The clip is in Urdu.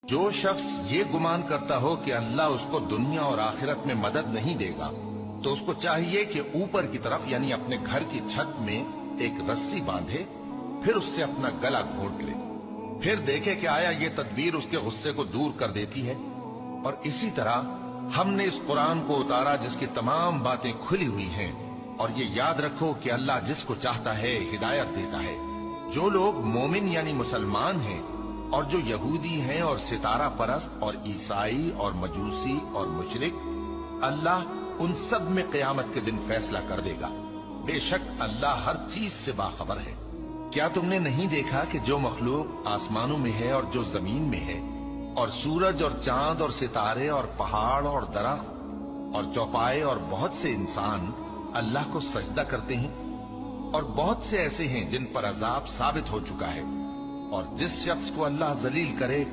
جو شخص یہ گمان کرتا ہو کہ اللہ اس کو دنیا اور آخرت میں مدد نہیں دے گا تو اس کو چاہیے کہ اوپر کی طرف یعنی اپنے گھر کی چھت میں ایک رسی باندھے، پھر اس سے اپنا گلا گھونٹ لے، پھر دیکھے کہ آیا یہ تدبیر اس کے غصے کو دور کر دیتی ہے۔ اور اسی طرح ہم نے اس قرآن کو اتارا جس کی تمام باتیں کھلی ہوئی ہیں، اور یہ یاد رکھو کہ اللہ جس کو چاہتا ہے ہدایت دیتا ہے۔ جو لوگ مومن یعنی مسلمان ہیں اور جو یہودی ہیں اور ستارہ پرست اور عیسائی اور مجوسی اور مشرک، اللہ ان سب میں قیامت کے دن فیصلہ کر دے گا۔ بے شک اللہ ہر چیز سے باخبر ہے۔ کیا تم نے نہیں دیکھا کہ جو مخلوق آسمانوں میں ہے اور جو زمین میں ہے، اور سورج اور چاند اور ستارے اور پہاڑ اور درخت اور چوپائے اور بہت سے انسان اللہ کو سجدہ کرتے ہیں، اور بہت سے ایسے ہیں جن پر عذاب ثابت ہو چکا ہے، اور جس شخص کو اللہ ذلیل کرے